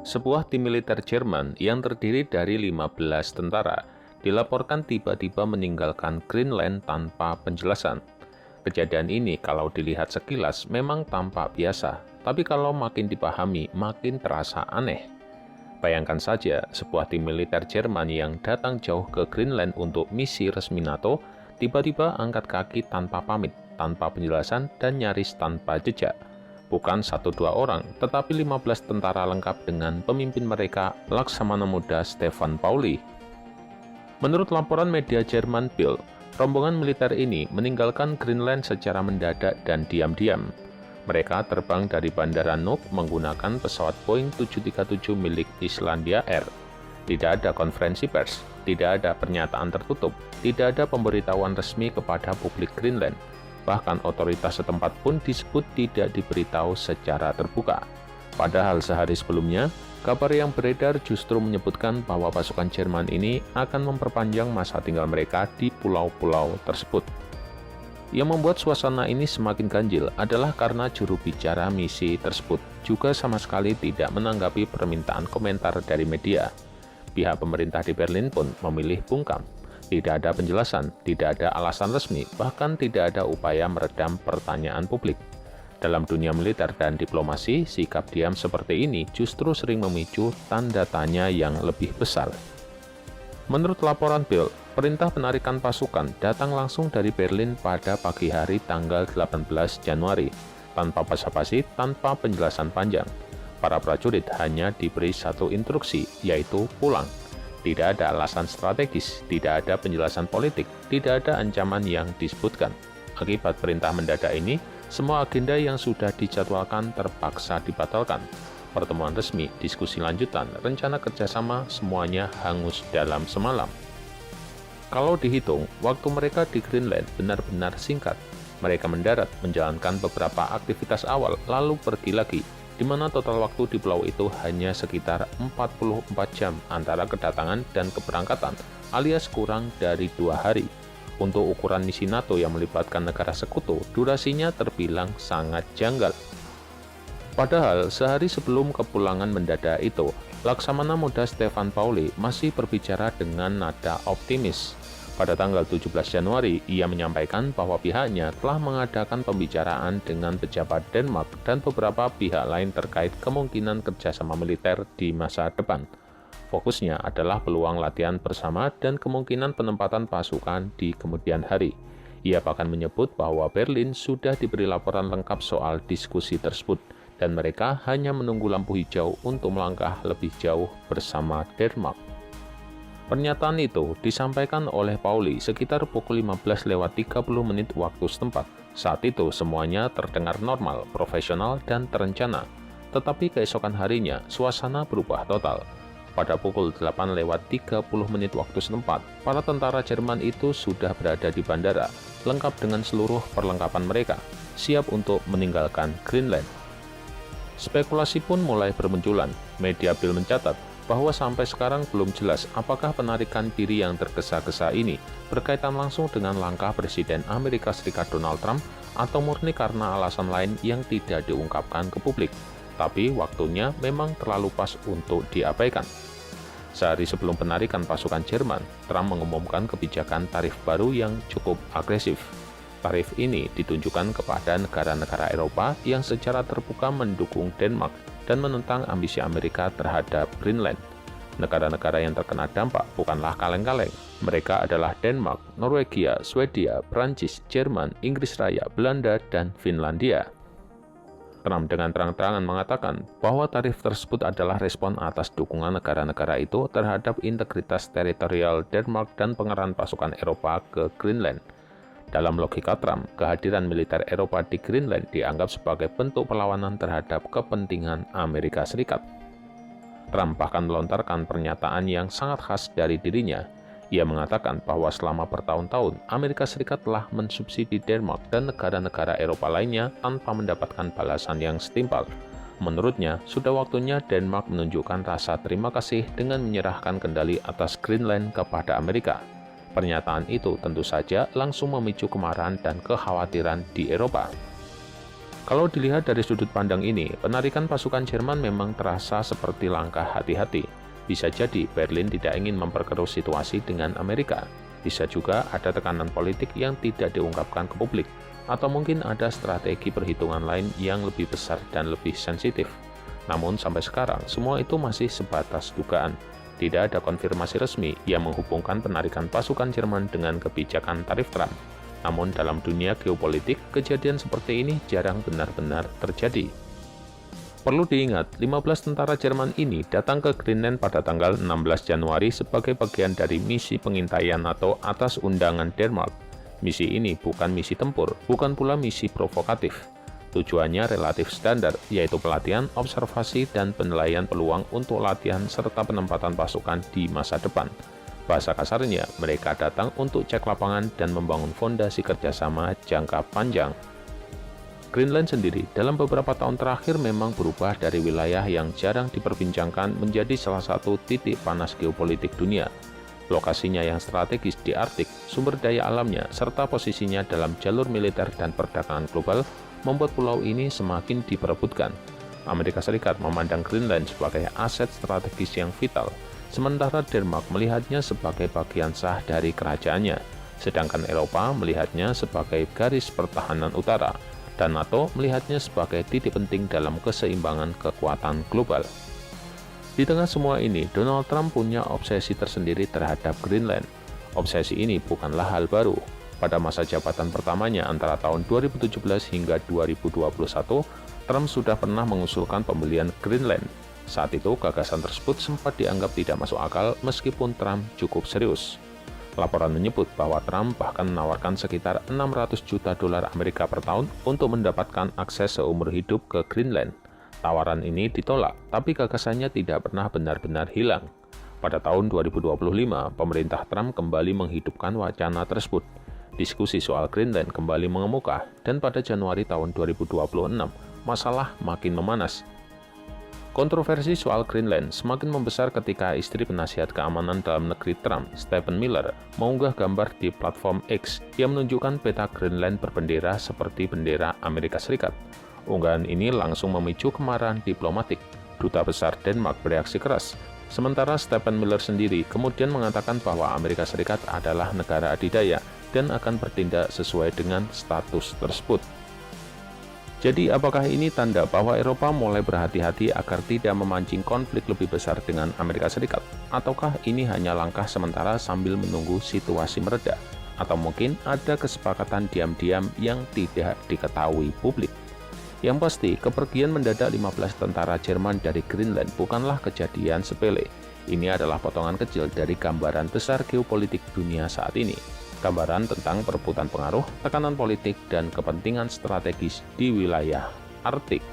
Sebuah tim militer Jerman yang terdiri dari 15 tentara dilaporkan tiba-tiba meninggalkan Greenland tanpa penjelasan. Kejadian ini kalau dilihat sekilas memang tampak biasa, tapi kalau makin dipahami makin terasa aneh. Bayangkan saja, sebuah tim militer Jerman yang datang jauh ke Greenland untuk misi resmi NATO, tiba-tiba angkat kaki tanpa pamit, tanpa penjelasan, dan nyaris tanpa jejak. Bukan 1-2 orang, tetapi 15 tentara lengkap dengan pemimpin mereka, Laksamana Muda Stefan Pauli. Menurut laporan media Jerman Bild, rombongan militer ini meninggalkan Greenland secara mendadak dan diam-diam. Mereka terbang dari Bandara Nuuk menggunakan pesawat Boeing 737 milik Islandia Air. Tidak ada konferensi pers, tidak ada pernyataan tertutup, tidak ada pemberitahuan resmi kepada publik Greenland. Bahkan otoritas setempat pun disebut tidak diberitahu secara terbuka. Padahal sehari sebelumnya, kabar yang beredar justru menyebutkan bahwa pasukan Jerman ini akan memperpanjang masa tinggal mereka di pulau-pulau tersebut. Yang membuat suasana ini semakin ganjil adalah karena juru bicara misi tersebut juga sama sekali tidak menanggapi permintaan komentar dari media. Pihak pemerintah di Berlin pun memilih bungkam. Tidak ada penjelasan, tidak ada alasan resmi, bahkan tidak ada upaya meredam pertanyaan publik. Dalam dunia militer dan diplomasi, sikap diam seperti ini justru sering memicu tanda tanya yang lebih besar. Menurut laporan Bild, perintah penarikan pasukan datang langsung dari Berlin pada pagi hari tanggal 18 Januari, tanpa basa-basi, tanpa penjelasan panjang. Para prajurit hanya diberi satu instruksi, yaitu pulang. Tidak ada alasan strategis, tidak ada penjelasan politik, tidak ada ancaman yang disebutkan. Akibat perintah mendadak ini, semua agenda yang sudah dijadwalkan terpaksa dibatalkan. Pertemuan resmi, diskusi lanjutan, rencana kerjasama, semuanya hangus dalam semalam. Kalau dihitung, waktu mereka di Greenland benar-benar singkat. Mereka mendarat, menjalankan beberapa aktivitas awal, lalu pergi lagi, di mana total waktu di pulau itu hanya sekitar 44 jam antara kedatangan dan keberangkatan, alias kurang dari 2 hari. Untuk ukuran misi NATO yang melibatkan negara sekutu, durasinya terbilang sangat janggal. Padahal, sehari sebelum kepulangan mendadak itu, Laksamana Muda Stefan Pauli masih berbicara dengan nada optimis. Pada tanggal 17 Januari, ia menyampaikan bahwa pihaknya telah mengadakan pembicaraan dengan pejabat Denmark dan beberapa pihak lain terkait kemungkinan kerjasama militer di masa depan. Fokusnya adalah peluang latihan bersama dan kemungkinan penempatan pasukan di kemudian hari. Ia bahkan menyebut bahwa Berlin sudah diberi laporan lengkap soal diskusi tersebut, dan mereka hanya menunggu lampu hijau untuk melangkah lebih jauh bersama Denmark. Pernyataan itu disampaikan oleh Pauli sekitar pukul 15:30 waktu setempat. Saat itu semuanya terdengar normal, profesional, dan terencana. Tetapi keesokan harinya, suasana berubah total. Pada pukul 8:30 waktu setempat, para tentara Jerman itu sudah berada di bandara, lengkap dengan seluruh perlengkapan mereka, siap untuk meninggalkan Greenland. Spekulasi pun mulai bermunculan. Media Bild mencatat bahwa sampai sekarang belum jelas apakah penarikan diri yang tergesa-gesa ini berkaitan langsung dengan langkah Presiden Amerika Serikat Donald Trump atau murni karena alasan lain yang tidak diungkapkan ke publik, tapi waktunya memang terlalu pas untuk diabaikan. Sehari sebelum penarikan pasukan Jerman, Trump mengumumkan kebijakan tarif baru yang cukup agresif. Tarif ini ditunjukkan kepada negara-negara Eropa yang secara terbuka mendukung Denmark dan menentang ambisi Amerika terhadap Greenland. Negara-negara yang terkena dampak bukanlah kaleng-kaleng. Mereka adalah Denmark, Norwegia, Swedia, Prancis, Jerman, Inggris Raya, Belanda, dan Finlandia. Trump dengan terang-terangan mengatakan bahwa tarif tersebut adalah respon atas dukungan negara-negara itu terhadap integritas teritorial Denmark dan pengerahan pasukan Eropa ke Greenland. Dalam logika Trump, kehadiran militer Eropa di Greenland dianggap sebagai bentuk perlawanan terhadap kepentingan Amerika Serikat. Trump bahkan melontarkan pernyataan yang sangat khas dari dirinya. Ia mengatakan bahwa selama bertahun-tahun, Amerika Serikat telah mensubsidi Denmark dan negara-negara Eropa lainnya tanpa mendapatkan balasan yang setimpal. Menurutnya, sudah waktunya Denmark menunjukkan rasa terima kasih dengan menyerahkan kendali atas Greenland kepada Amerika. Pernyataan itu tentu saja langsung memicu kemarahan dan kekhawatiran di Eropa. Kalau dilihat dari sudut pandang ini, penarikan pasukan Jerman memang terasa seperti langkah hati-hati. Bisa jadi Berlin tidak ingin memperkeruh situasi dengan Amerika. Bisa juga ada tekanan politik yang tidak diungkapkan ke publik, atau mungkin ada strategi perhitungan lain yang lebih besar dan lebih sensitif. Namun sampai sekarang, semua itu masih sebatas dugaan. Tidak ada konfirmasi resmi yang menghubungkan penarikan pasukan Jerman dengan kebijakan tarif Trump. Namun dalam dunia geopolitik, kejadian seperti ini jarang benar-benar terjadi. Perlu diingat, 15 tentara Jerman ini datang ke Greenland pada tanggal 16 Januari sebagai bagian dari misi pengintaian NATO atas undangan Denmark. Misi ini bukan misi tempur, bukan pula misi provokatif. Tujuannya relatif standar, yaitu pelatihan, observasi, dan penilaian peluang untuk latihan serta penempatan pasukan di masa depan. Bahasa kasarnya, mereka datang untuk cek lapangan dan membangun fondasi kerjasama jangka panjang. Greenland sendiri dalam beberapa tahun terakhir memang berubah dari wilayah yang jarang diperbincangkan menjadi salah satu titik panas geopolitik dunia. Lokasinya yang strategis di Arktik, sumber daya alamnya, serta posisinya dalam jalur militer dan perdagangan global membuat pulau ini semakin diperebutkan. Amerika Serikat memandang Greenland sebagai aset strategis yang vital, sementara Denmark melihatnya sebagai bagian sah dari kerajaannya, sedangkan Eropa melihatnya sebagai garis pertahanan utara, dan NATO melihatnya sebagai titik penting dalam keseimbangan kekuatan global. Di tengah semua ini, Donald Trump punya obsesi tersendiri terhadap Greenland. Obsesi ini bukanlah hal baru. Pada masa jabatan pertamanya antara tahun 2017 hingga 2021, Trump sudah pernah mengusulkan pembelian Greenland. Saat itu, gagasan tersebut sempat dianggap tidak masuk akal meskipun Trump cukup serius. Laporan menyebut bahwa Trump bahkan menawarkan sekitar 600 juta dolar Amerika per tahun untuk mendapatkan akses seumur hidup ke Greenland. Tawaran ini ditolak, tapi gagasannya tidak pernah benar-benar hilang. Pada tahun 2025, pemerintah Trump kembali menghidupkan wacana tersebut. Diskusi soal Greenland kembali mengemuka, dan pada Januari tahun 2026, masalah makin memanas. Kontroversi soal Greenland semakin membesar ketika istri penasihat keamanan dalam negeri Trump, Stephen Miller, mengunggah gambar di platform X yang menunjukkan peta Greenland berbendera seperti bendera Amerika Serikat. Unggahan ini langsung memicu kemarahan diplomatik. Duta Besar Denmark bereaksi keras, sementara Stephen Miller sendiri kemudian mengatakan bahwa Amerika Serikat adalah negara adidaya dan akan bertindak sesuai dengan status tersebut. Jadi apakah ini tanda bahwa Eropa mulai berhati-hati agar tidak memancing konflik lebih besar dengan Amerika Serikat? Ataukah ini hanya langkah sementara sambil menunggu situasi mereda? Atau mungkin ada kesepakatan diam-diam yang tidak diketahui publik? Yang pasti, kepergian mendadak 15 tentara Jerman dari Greenland bukanlah kejadian sepele. Ini adalah potongan kecil dari gambaran besar geopolitik dunia saat ini. Gambaran tentang perebutan pengaruh, tekanan politik, dan kepentingan strategis di wilayah Arktik.